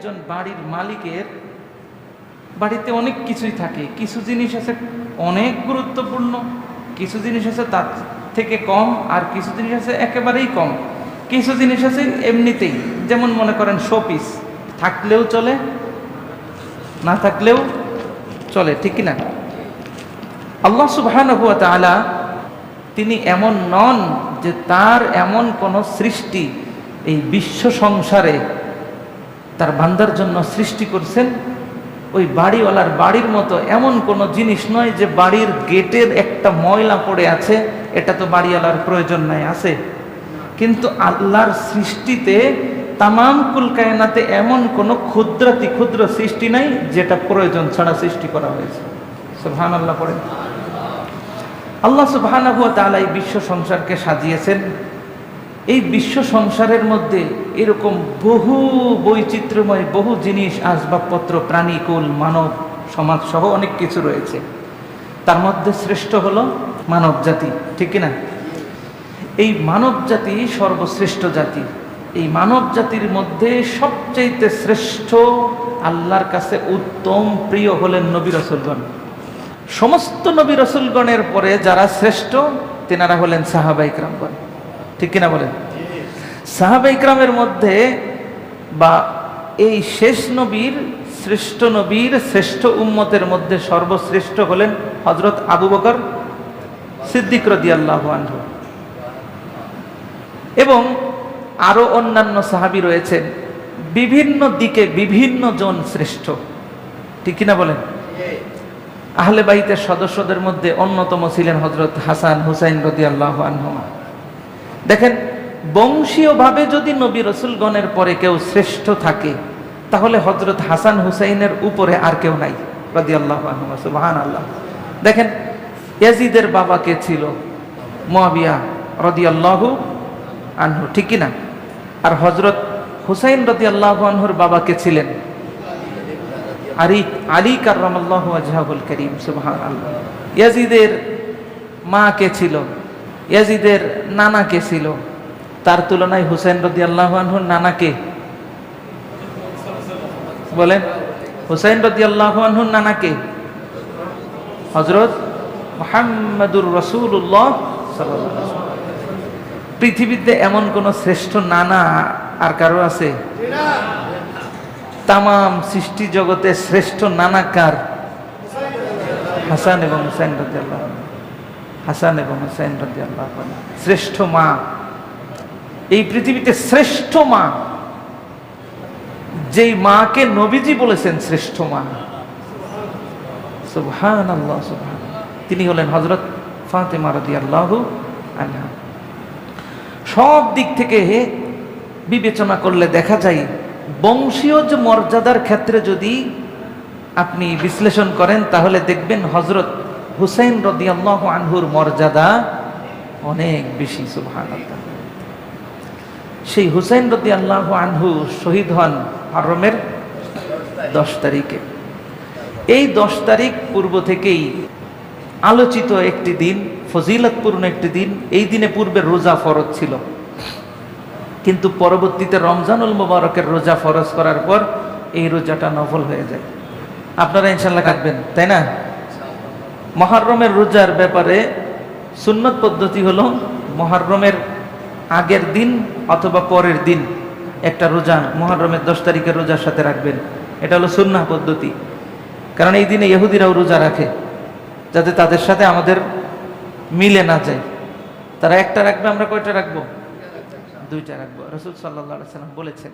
একজন বাড়ির মালিকের বাড়িতে অনেক কিছুই থাকে, কিছু জিনিস আছে অনেক গুরুত্বপূর্ণ, কিছু জিনিস আছে তার থেকে কম, আর কিছু জিনিস আছে একেবারেই কম, কিছু জিনিস আছে এমনিতেই, যেমন মনে করেন শোপিস, থাকলেও চলে না থাকলেও চলে, ঠিক কিনা? আল্লাহ সুবহানাহু ওয়া তাআলা তিনি এমন নন যে তার এমন কোন সৃষ্টি এই বিশ্ব সংসারে তার বান্দার জন্য সৃষ্টি করছেন ওই বাড়িওয়ালার বাড়ির মতো এমন কোনো জিনিস নয় যে বাড়ির গেটের একটা ময়লা পড়ে আছে, এটা তো বাড়িওয়ালার প্রয়োজন নাই, আছে। কিন্তু আল্লাহর সৃষ্টিতে তামাম কুল কায়নাতে এমন কোনো ক্ষুদ্রাতি ক্ষুদ্র সৃষ্টি নাই যেটা প্রয়োজন ছাড়া সৃষ্টি করা হয়েছে। সুবহানাল্লাহ পড়েন। আল্লাহ সুবহানাহু ওয়া তাআলা এই বিশ্ব সংসারকে সাজিয়েছেন। এই বিশ্ব সংসারের মধ্যে এরকম বহু বৈচিত্র্যময় বহু জিনিস, আসবাবপত্র, প্রাণীকুল, মানব সমাজ সহ অনেক কিছু রয়েছে। তার মধ্যে শ্রেষ্ঠ হলো মানব জাতি, ঠিক কিনা? এই মানব জাতি সর্বশ্রেষ্ঠ জাতি। এই মানব জাতির মধ্যে সবচাইতে শ্রেষ্ঠ, আল্লাহর কাছে উত্তম, প্রিয় হলেন নবী রাসূলগণ। সমস্ত নবী রাসূলগণের পরে যারা শ্রেষ্ঠ তেনারা হলেন সাহাবায়ে কিরামগণ, ঠিক কিনা বলেন? সাহাবায়ে কিরামের মধ্যে বা এই শেষ নবীর, শ্রেষ্ঠ নবীর শ্রেষ্ঠ উম্মতের মধ্যে সর্বশ্রেষ্ঠ হলেন হযরত আবু বকর সিদ্দিক রাদিয়াল্লাহু আনহু। এবং আরো অন্যান্য সাহাবী রয়েছেন, বিভিন্ন দিকে বিভিন্ন জন শ্রেষ্ঠ, ঠিক কিনা বলেন? আহলে বাইতের সদস্যদের মধ্যে অন্যতম ছিলেন হযরত হাসান হুসাইন রাদিয়াল্লাহু আনহুমা। দেখেন, বংশীয়ভাবে যদি নবী রাসূলগণের পরে কেউ শ্রেষ্ঠ থাকে তাহলে হযরত হাসান হুসাইনের উপরে আর কেউ নাই রাদিয়াল্লাহু আনহুমা। সুবহানাল্লাহ। দেখেন, ইয়াজিদের বাবা কে ছিল? মুয়াবিয়া রাদিয়াল্লাহু আনহু, ঠিক কিনা? আর হযরত হুসাইন রাদিয়াল্লাহু আনহুর বাবা কে ছিলেন? আলী কাররামাল্লাহু ওয়াজহাহুল কারীম। সুবহানাল্লাহ। ইয়াজিদের মা কে ছিল? ইয়াজিদের নানা কে ছিল? তার তুলনায় হুসাইন রাদিয়াল্লাহু আনহুর নানা কে? বলেন, হুসাইন রাদিয়াল্লাহু আনহুর নানা কে? হযরত মুহাম্মাদুর রাসূলুল্লাহ সাল্লাল্লাহু আলাইহি ওয়াসাল্লাম। পৃথিবীতে এমন কোন শ্রেষ্ঠ নানা আর কারো আছে? তামাম সৃষ্টি জগতে শ্রেষ্ঠ নানা কার? হাসান এবং হুসাইন রাদিয়াল্লাহু আনহু। হাসান এবং হুসাইন রাদিয়াল্লাহু আনহু। শ্রেষ্ঠ মা, এই পৃথিবীতে শ্রেষ্ঠ মা, যেই মাকে নবীজি বলেছেন শ্রেষ্ঠ মা, সুবহানাল্লাহ সুবহানাল্লাহ, তিনি হলেন হযরত ফাতেমা রাদিয়াল্লাহু আনহা। সব দিক থেকে বিবেচনা করলে দেখা যায় বংশীয় যে মর্যাদার ক্ষেত্রে যদি আপনি বিশ্লেষণ করেন তাহলে দেখবেন হযরত হুসাইন রাদিয়াল্লাহু আনহুর মর্যাদা অনেক বেশি। সুবহানাল্লাহ। সেই হুসাইন রাদিয়াল্লাহু আনহু শহীদ হন মুহররমের 10 তারিখে। এই 10 তারিখ পূর্ব থেকেই আলোচিত একটি দিন, ফজিলতপূর্ণ একটি দিন। এই দিনে পূর্বে রোজা ফরজ ছিল, কিন্তু পরবর্তীতে রমজানুল মুবারকের রোজা ফরজ করার পর এই রোজাটা নফল হয়ে যায়। আপনারা ইনশাআল্লাহ রাখবেন, তাই না? মুহররমের রোজার ব্যাপারে সুন্নত পদ্ধতি হলো মুহররমের আগের দিন অথবা পরের দিন একটা রোজা মুহররমের 10 তারিখের রোজার সাথে রাখবেন। এটা হলো সুন্নাহ পদ্ধতি। কারণ এই দিনে ইহুদিরাও রোজা রাখে, যাতে তাদের সাথে আমাদের মিলে না যায়। তারা একটা রাখবে, আমরা কয়টা রাখবো? 2টা রাখবো। রাসূল সাল্লাল্লাহু আলাইহি ওয়াসাল্লাম বলেছেন।